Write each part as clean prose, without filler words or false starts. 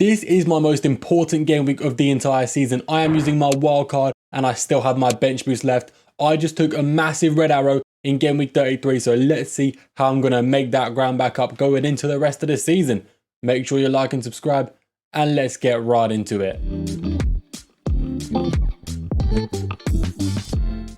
This is my most important game week of the entire season. I am using my wildcard and I still have my bench boost left. I just took a massive red arrow in game week 33, so let's see how I'm going to make that ground back up going into the rest of the season. Make sure you like and subscribe, and let's get right into it.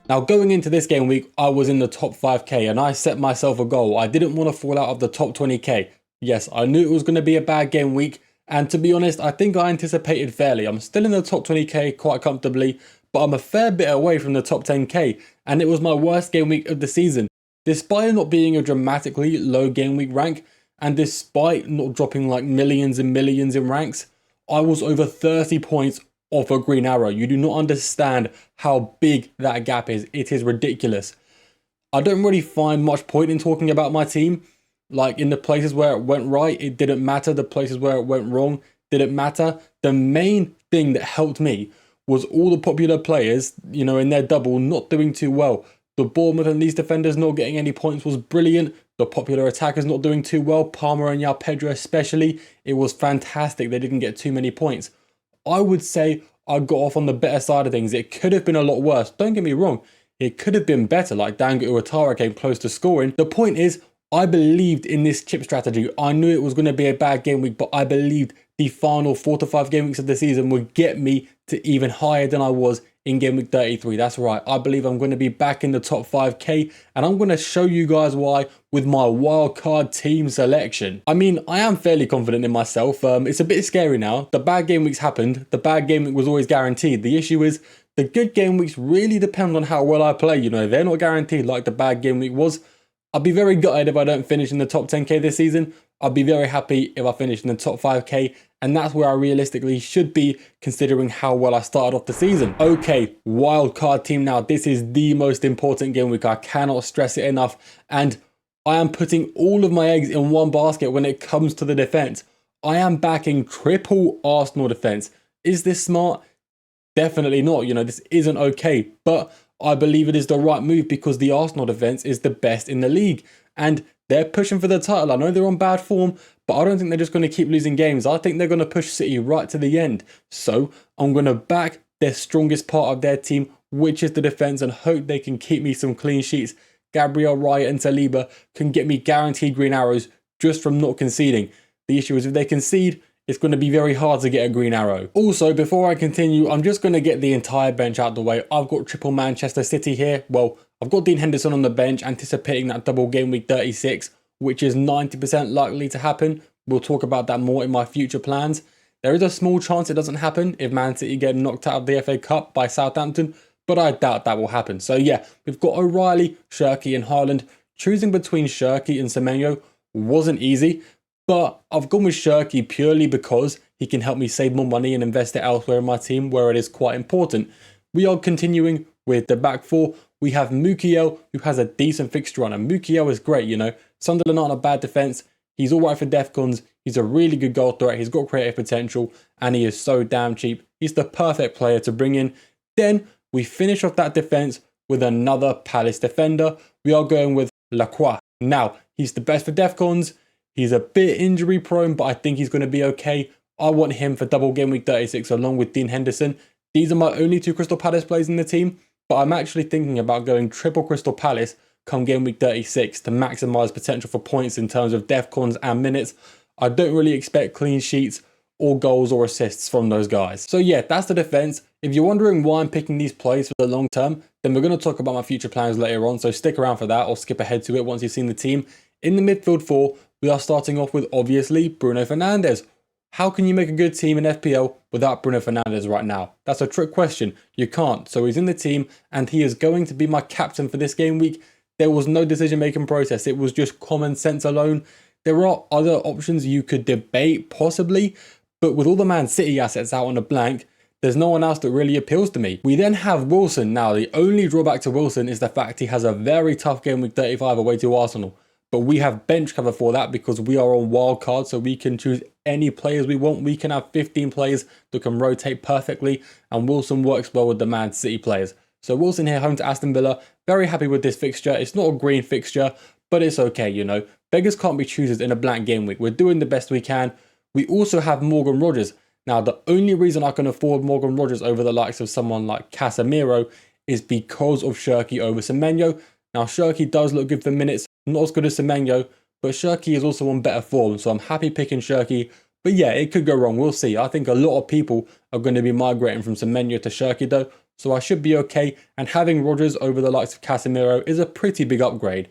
Now, going into this game week, I was in the top 5k and I set myself a goal. I didn't want to fall out of the top 20k. Yes, I knew it was going to be a bad game week, and to be honest, I think I anticipated fairly. I'm still in the top 20k quite comfortably, but I'm a fair bit away from the top 10k, and it was my worst game week of the season. Despite not being a dramatically low game week rank, and despite not dropping like millions and millions in ranks, I was over 30 points off a green arrow. You do not understand how big that gap is. It is ridiculous. I don't really find much point in talking about my team. Like, in the places where it went right, it didn't matter. The places where it went wrong didn't matter. The main thing that helped me was all the popular players, you know, in their double not doing too well. The Bournemouth and Leeds defenders not getting any points was brilliant. The popular attackers not doing too well, Palmer and João Pedro especially. It was fantastic. They didn't get too many points. I would say I got off on the better side of things. It could have been a lot worse. Don't get me wrong. It could have been better, like Dango Uatara came close to scoring. The point is, I believed in this chip strategy. I knew it was going to be a bad game week, but I believed the final 4 to 5 game weeks of the season would get me to even higher than I was in game week 33. That's right. I believe I'm going to be back in the top 5k, and I'm going to show you guys why with my wildcard team selection. I mean, I am fairly confident in myself. It's a bit scary now. The bad game weeks happened. The bad game week was always guaranteed. The issue is the good game weeks really depend on how well I play. You know, they're not guaranteed like the bad game week was. I'd be very gutted if I don't finish in the top 10k this season. I'd be very happy if I finish in the top 5k, and that's where I realistically should be considering how well I started off the season. Okay, wildcard team now. This is the most important game week. I cannot stress it enough, and I am putting all of my eggs in one basket when it comes to the defense. I am backing triple Arsenal defense. Is this smart? Definitely not. You know, this isn't okay, but I believe it is the right move because the Arsenal defense is the best in the league and they're pushing for the title. I know they're on bad form, but I don't think they're just going to keep losing games. I think they're going to push City right to the end. So I'm going to back their strongest part of their team, which is the defense, and hope they can keep me some clean sheets. Gabriel, Raya and Saliba can get me guaranteed green arrows just from not conceding. The issue is if they concede, it's going to be very hard to get a green arrow. Also, before I continue, I'm just going to get the entire bench out the way. I've got triple Manchester City here. Well, I've got Dean Henderson on the bench, anticipating that double game week 36, which is 90% likely to happen. We'll talk about that more in my future plans. There is a small chance it doesn't happen if Man City get knocked out of the FA Cup by Southampton, but I doubt that will happen. So yeah, we've got O'Reilly, Shirky and Haaland. Choosing between Shirky and Semenyo wasn't easy, but I've gone with Shirky purely because he can help me save more money and invest it elsewhere in my team where it is quite important. We are continuing with the back four. We have Mukiel, who has a decent fixture on, and Mukiel is great, you know. Sunderland aren't a bad defence. He's all right for DEFCONs. He's a really good goal threat. He's got creative potential, and he is so damn cheap. He's the perfect player to bring in. Then we finish off that defence with another Palace defender. We are going with Lacroix. Now, he's the best for DEFCONs. He's a bit injury prone, but I think he's going to be okay. I want him for double game week 36 along with Dean Henderson. These are my only 2 Crystal Palace players in the team, but I'm actually thinking about going triple Crystal Palace come game week 36 to maximise potential for points in terms of DEFCONs and minutes. I don't really expect clean sheets or goals or assists from those guys. So yeah, that's the defence. If you're wondering why I'm picking these plays for the long term, then we're going to talk about my future plans later on, so stick around for that or skip ahead to it once you've seen the team. In the midfield 4, we are starting off with, obviously, Bruno Fernandes. How can you make a good team in FPL without Bruno Fernandes right now? That's a trick question. You can't. So he's in the team and he is going to be my captain for this game week. There was no decision-making process. It was just common sense alone. There are other options you could debate, possibly, but with all the Man City assets out on a blank, there's no one else that really appeals to me. We then have Wilson. Now, the only drawback to Wilson is the fact he has a very tough game week 35 away to Arsenal. But we have bench cover for that because we are on wildcard, so we can choose any players we want. We can have 15 players that can rotate perfectly, and Wilson works well with the Man City players. So Wilson here, home to Aston Villa. Very happy with this fixture. It's not a green fixture, but it's okay, you know. Beggars can't be choosers in a blank game week. We're doing the best we can. We also have Morgan Rogers. Now, the only reason I can afford Morgan Rogers over the likes of someone like Casemiro is because of Shirky over Semenyo. Now, Shirky does look good for minutes, not as good as Semenyo, but Shirky is also on better form, so I'm happy picking Shirky. But yeah, it could go wrong, we'll see. I think a lot of people are going to be migrating from Semenyo to Shirky though, so I should be okay, and having Rogers over the likes of Casemiro is a pretty big upgrade.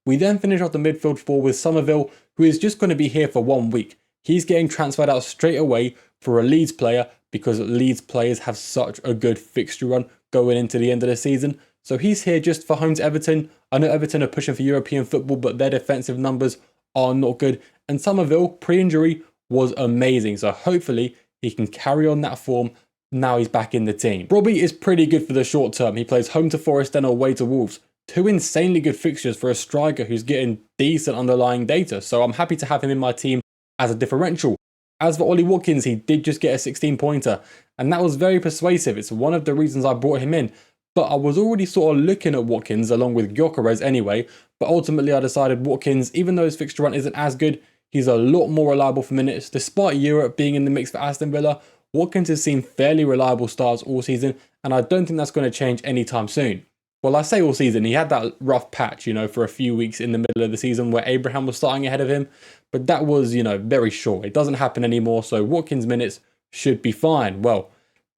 We then finish off the midfield four with Somerville, who is just going to be here for 1 week. He's getting transferred out straight away for a Leeds player because Leeds players have such a good fixture run going into the end of the season. So he's here just for home to Everton. I know Everton are pushing for European football, but their defensive numbers are not good. And Somerville, pre-injury, was amazing. So hopefully he can carry on that form now he's back in the team. Robbie is pretty good for the short term. He plays home to Forest then away to Wolves. 2 insanely good fixtures for a striker who's getting decent underlying data. So I'm happy to have him in my team as a differential. As for Ollie Watkins, he did just get a 16-pointer, and that was very persuasive. It's one of the reasons I brought him in. But I was already sort of looking at Watkins along with Gyökeres anyway, but ultimately I decided Watkins, even though his fixture run isn't as good, he's a lot more reliable for minutes. Despite Europe being in the mix for Aston Villa, Watkins has seen fairly reliable starts all season, and I don't think that's going to change anytime soon. Well, I say all season, he had that rough patch, for a few weeks in the middle of the season where Abraham was starting ahead of him, but that was, very short. It doesn't happen anymore, so Watkins' minutes should be fine. Well,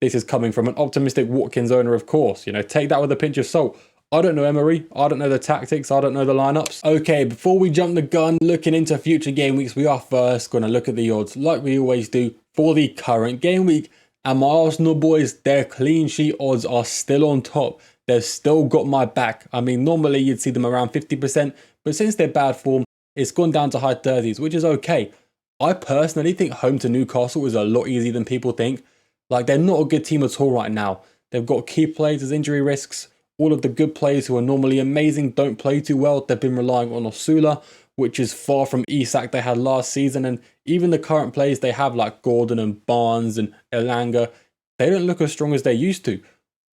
this is coming from an optimistic Watkins owner, of course. Take that with a pinch of salt. I don't know Emery, I don't know the tactics, I don't know the lineups. Okay, before we jump the gun looking into future game weeks, we are first going to look at the odds, like we always do, for the current game week. And my Arsenal boys, their clean sheet odds are still on top. They've still got my back. I mean, normally you'd see them around 50%, but since they're bad form, it's gone down to high 30s, which is okay. I personally think home to Newcastle is a lot easier than people think. Like, they're not a good team at all right now. They've got key players as injury risks. All of the good players who are normally amazing don't play too well. They've been relying on Osula, which is far from Isak they had last season. And even the current players they have, like Gordon and Barnes and Elanga, they don't look as strong as they used to.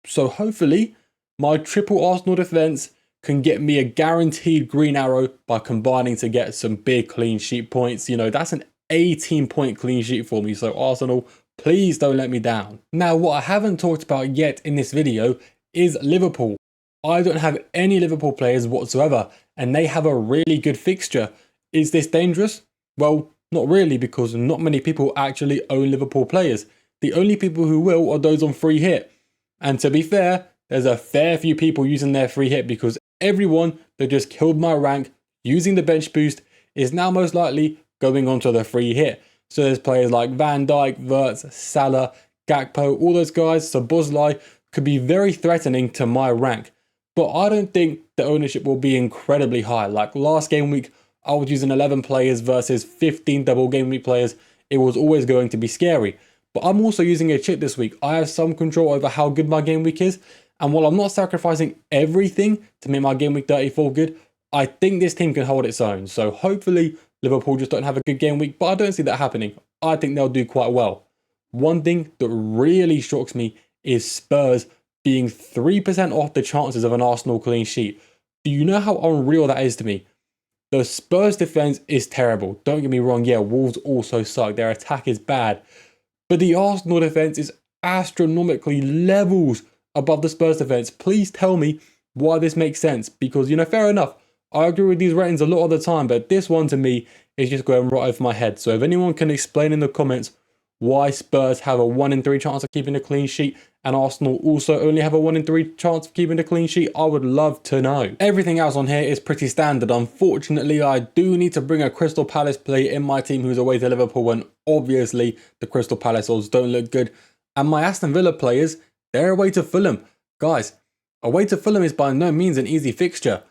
So hopefully, my triple Arsenal defence can get me a guaranteed green arrow by combining to get some big clean sheet points. That's an 18-point clean sheet for me. So Arsenal, please don't let me down. Now, what I haven't talked about yet in this video is Liverpool. I don't have any Liverpool players whatsoever, and they have a really good fixture. Is this dangerous? Well, not really, because not many people actually own Liverpool players. The only people who will are those on free hit. And to be fair, there's a fair few people using their free hit, because everyone that just killed my rank using the bench boost is now most likely going onto the free hit. So there's players like Van Dijk, Wirtz, Salah, Gakpo, all those guys, Szoboszlai, could be very threatening to my rank. But I don't think the ownership will be incredibly high. Like last game week, I was using 11 players versus 15 double game week players. It was always going to be scary. But I'm also using a chip this week. I have some control over how good my game week is. And while I'm not sacrificing everything to make my game week 34 good, I think this team can hold its own. So hopefully Liverpool just don't have a good game week, but I don't see that happening. I think they'll do quite well. One thing that really shocks me is Spurs being 3% off the chances of an Arsenal clean sheet. Do you know how unreal that is to me? The Spurs defense is terrible. Don't get me wrong, yeah, Wolves also suck. Their attack is bad. But the Arsenal defense is astronomically levels above the Spurs defense. Please tell me why this makes sense. Because, fair enough, I agree with these ratings a lot of the time, but this one to me is just going right over my head. So if anyone can explain in the comments why Spurs have a 1 in 3 chance of keeping a clean sheet and Arsenal also only have a 1 in 3 chance of keeping a clean sheet, I would love to know. Everything else on here is pretty standard. Unfortunately, I do need to bring a Crystal Palace player in my team who's away to Liverpool when obviously the Crystal Palace odds don't look good. And my Aston Villa players, they're away to Fulham. Guys, away to Fulham is by no means an easy fixture.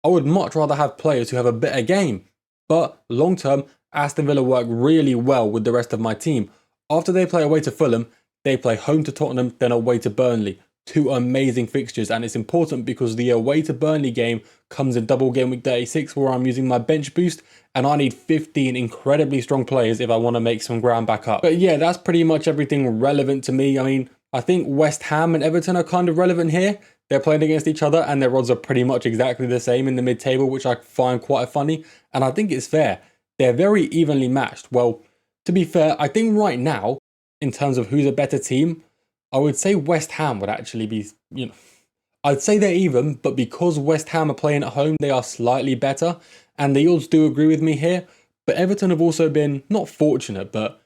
I would much rather have players who have a better game. But long term, Aston Villa work really well with the rest of my team. After they play away to Fulham, they play home to Tottenham, then away to Burnley. 2 amazing fixtures, and it's important because the away to Burnley game comes in double game week 36 where I'm using my bench boost, and I need 15 incredibly strong players if I want to make some ground back up. But yeah, that's pretty much everything relevant to me. I mean, I think West Ham and Everton are kind of relevant here. They're playing against each other and their odds are pretty much exactly the same in the mid-table, which I find quite funny, and I think it's fair. They're very evenly matched. Well, To be fair, I think right now, in terms of who's a better team, I would say West Ham would actually be, I'd say they're even, but because West Ham are playing at home, they are slightly better, and the odds do agree with me here. But Everton have also been, not fortunate, but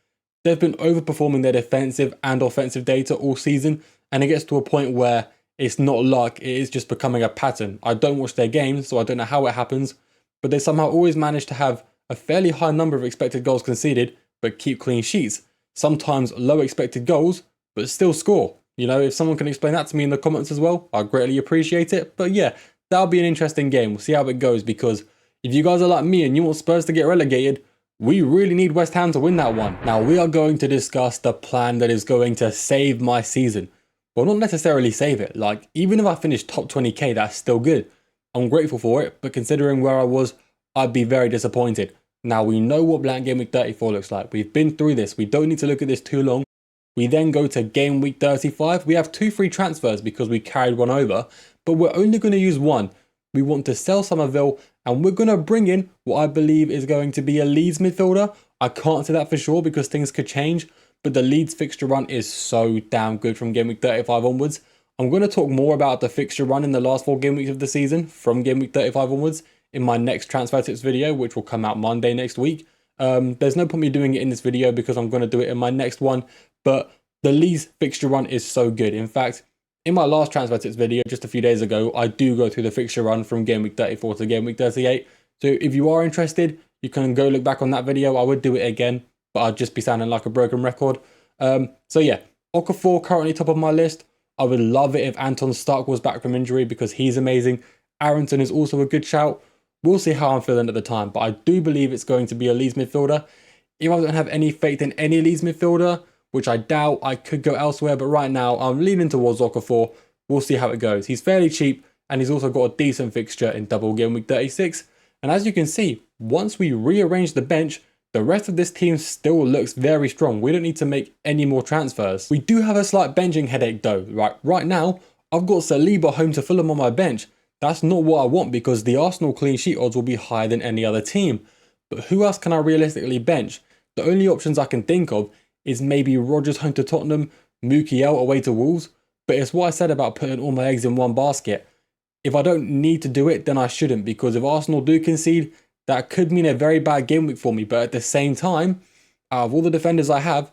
they've been overperforming their defensive and offensive data all season, and it gets to a point where it's not luck, it is just becoming a pattern. I don't watch their games, so I don't know how it happens, but they somehow always manage to have a fairly high number of expected goals conceded, but keep clean sheets. Sometimes low expected goals, but still score. If someone can explain that to me in the comments as well, I'd greatly appreciate it. But yeah, that'll be an interesting game. We'll see how it goes, because if you guys are like me and you want Spurs to get relegated, we really need West Ham to win that one. Now, we are going to discuss the plan that is going to save my season. Well, not necessarily save it. Like, even if I finish top 20k, that's still good. I'm grateful for it, but considering where I was, I'd be very disappointed. Now, we know what blank Game Week 34 looks like. We've been through this. We don't need to look at this too long. We then go to Game Week 35. We have 2 free transfers because we carried one over, but we're only going to use one. We want to sell Somerville, and we're going to bring in what I believe is going to be a Leeds midfielder. I can't say that for sure because things could change, but the Leeds fixture run is so damn good from Game Week 35 onwards. I'm going to talk more about the fixture run in the last 4 game weeks of the season from Game Week 35 onwards in my next transfer tips video, which will come out Monday next week. There's no point me doing it in this video because I'm going to do it in my next one, but the Leeds fixture run is so good. In fact, in my last transfer tips video just a few days ago, I do go through the fixture run from Game Week 34 to Game Week 38. So if you are interested, you can go look back on that video. I would do it again, but I'd just be sounding like a broken record. So yeah, Okafor currently top of my list. I would love it if Anton Stark was back from injury because he's amazing. Arrington is also a good shout. We'll see how I'm feeling at the time, but I do believe it's going to be a Leeds midfielder. If I don't have any faith in any Leeds midfielder, which I doubt, I could go elsewhere, but right now I'm leaning towards Okafor. We'll see how it goes. He's fairly cheap, and he's also got a decent fixture in double Game Week 36. And as you can see, once we rearrange the bench, the rest of this team still looks very strong. We don't need to make any more transfers. We do have a slight benching headache though. Right now, I've got Saliba home to Fulham on my bench. That's not what I want because the Arsenal clean sheet odds will be higher than any other team. But who else can I realistically bench? The only options I can think of is maybe Rodgers home to Tottenham, Mukiel away to Wolves. But it's what I said about putting all my eggs in one basket. If I don't need to do it, then I shouldn't, because if Arsenal do concede, that could mean a very bad game week for me. But at the same time, out of all the defenders I have,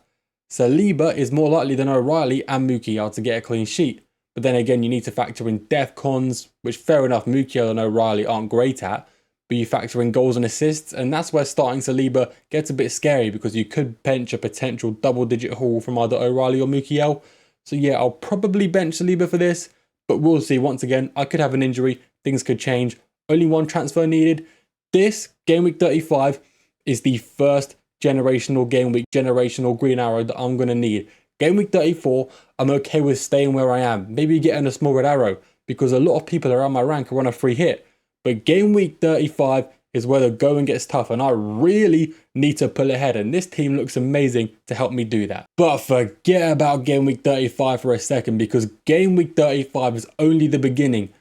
Saliba is more likely than O'Reilly and Mukiel to get a clean sheet. But then again, you need to factor in def cons, which fair enough, Mukiel and O'Reilly aren't great at, but you factor in goals and assists, and that's where starting Saliba gets a bit scary because you could bench a potential double-digit haul from either O'Reilly or Mukiel. So yeah, I'll probably bench Saliba for this, but we'll see. Once again, I could have an injury, things could change. Only one transfer needed. This Game Week 35 is the first generational game week, generational green arrow that I'm going to need. Game Week 34, I'm okay with staying where I am. Maybe getting a small red arrow because a lot of people around my rank are on a free hit. But Game Week 35 is where the going gets tough and I really need to pull ahead. And this team looks amazing to help me do that. But forget about Game Week 35 for a second because Game Week 35 is only the beginning.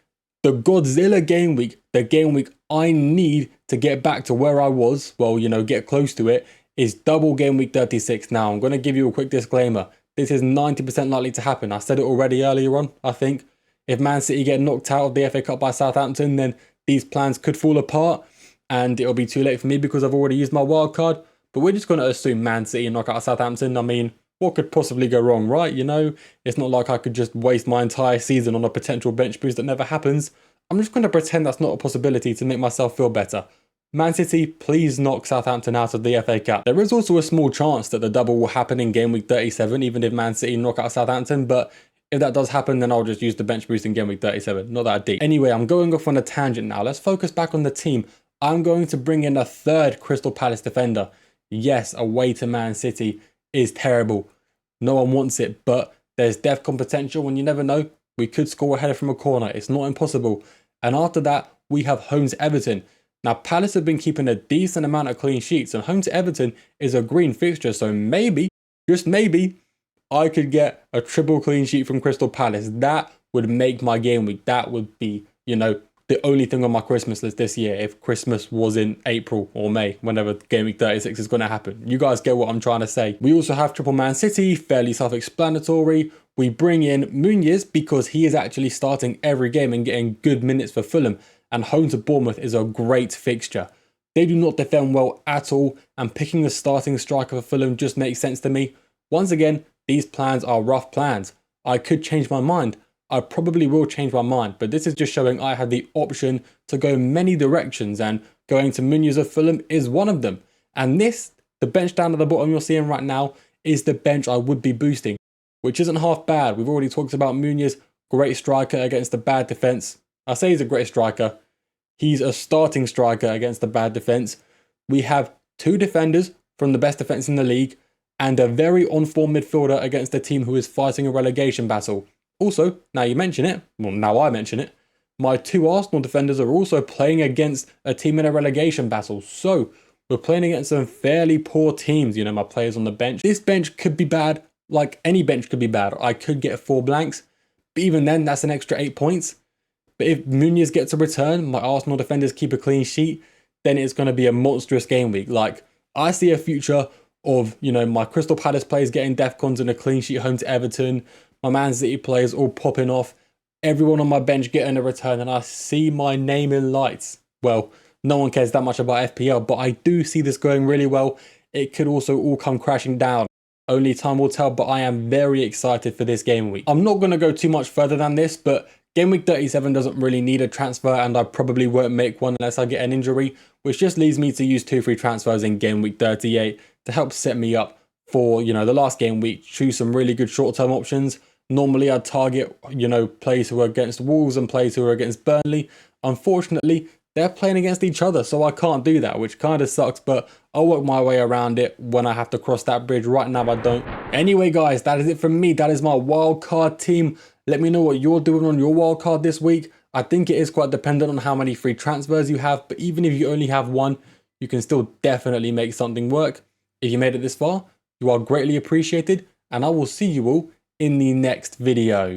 The Godzilla game week, the game week I need to get back to where I was, well, get close to it, is double Game Week 36. Now, I'm going to give you a quick disclaimer. This is 90% likely to happen. I said it already earlier on, I think. If Man City get knocked out of the FA Cup by Southampton, then these plans could fall apart and it'll be too late for me because I've already used my wildcard. But we're just going to assume Man City knock out Southampton. I mean, what could possibly go wrong, right? It's not like I could just waste my entire season on a potential bench boost that never happens. I'm just going to pretend that's not a possibility to make myself feel better. Man City, please knock Southampton out of the FA Cup. There is also a small chance that the double will happen in Game Week 37, even if Man City knock out Southampton, but if that does happen, then I'll just use the bench boost in Game Week 37. Not that deep. Anyway, I'm going off on a tangent now. Let's focus back on the team. I'm going to bring in a third Crystal Palace defender. Yes, away to Man City is terrible. No one wants it, but there's DEFCON potential and you never know. We could score a header from a corner. It's not impossible. And after that, we have home to Everton. Now, Palace have been keeping a decent amount of clean sheets and home to Everton is a green fixture. So maybe, just maybe, I could get a triple clean sheet from Crystal Palace. That would make my game week. That would be, the only thing on my Christmas list this year if Christmas was in April or May, whenever Gameweek 36 is going to happen. You guys get what I'm trying to say. We also have Triple Man City, fairly self-explanatory. We bring in Muniz because he is actually starting every game and getting good minutes for Fulham, and home to Bournemouth is a great fixture. They do not defend well at all, and picking the starting striker for Fulham just makes sense to me. Once again, these plans are rough plans. I could change my mind. I probably will change my mind, but this is just showing I had the option to go many directions, and going to Muniz of Fulham is one of them. And this, the bench down at the bottom you're seeing right now, is the bench I would be boosting, which isn't half bad. We've already talked about Muniz, great striker against a bad defence. I say he's a great striker. He's a starting striker against a bad defence. We have 2 defenders from the best defence in the league, and a very on-form midfielder against a team who is fighting a relegation battle. Also, now you mention it, well, now I mention it, my 2 Arsenal defenders are also playing against a team in a relegation battle. So, we're playing against some fairly poor teams, you know, my players on the bench. This bench could be bad, like any bench could be bad. I could get 4 blanks, but even then, that's an extra 8 points. But if Muniz gets a return, my Arsenal defenders keep a clean sheet, then it's going to be a monstrous game week. Like, I see a future of, you know, my Crystal Palace players getting DEFCONs and a clean sheet home to Everton, my Man City players all popping off, everyone on my bench getting a return, and I see my name in lights. Well, no one cares that much about FPL, but I do see this going really well. It could also all come crashing down. Only time will tell, but I am very excited for this game week. I'm not going to go too much further than this, but Game Week 37 doesn't really need a transfer, and I probably won't make one unless I get an injury, which just leaves me to use 2 free transfers in Game Week 38 to help set me up for, you know, the last game week. Choose some really good short-term options. Normally I'd target, you know, players who are against Wolves and players who are against Burnley. Unfortunately, they're playing against each other, so I can't do that, which kind of sucks, but I'll work my way around it when I have to cross that bridge. Right now I don't. Anyway guys, that is it from me. That is my wildcard team. Let me know what you're doing on your wildcard this week. I think it is quite dependent on how many free transfers you have, but even if you only have 1, you can still definitely make something work. If you made it this far, you are greatly appreciated, and I will see you all in the next video.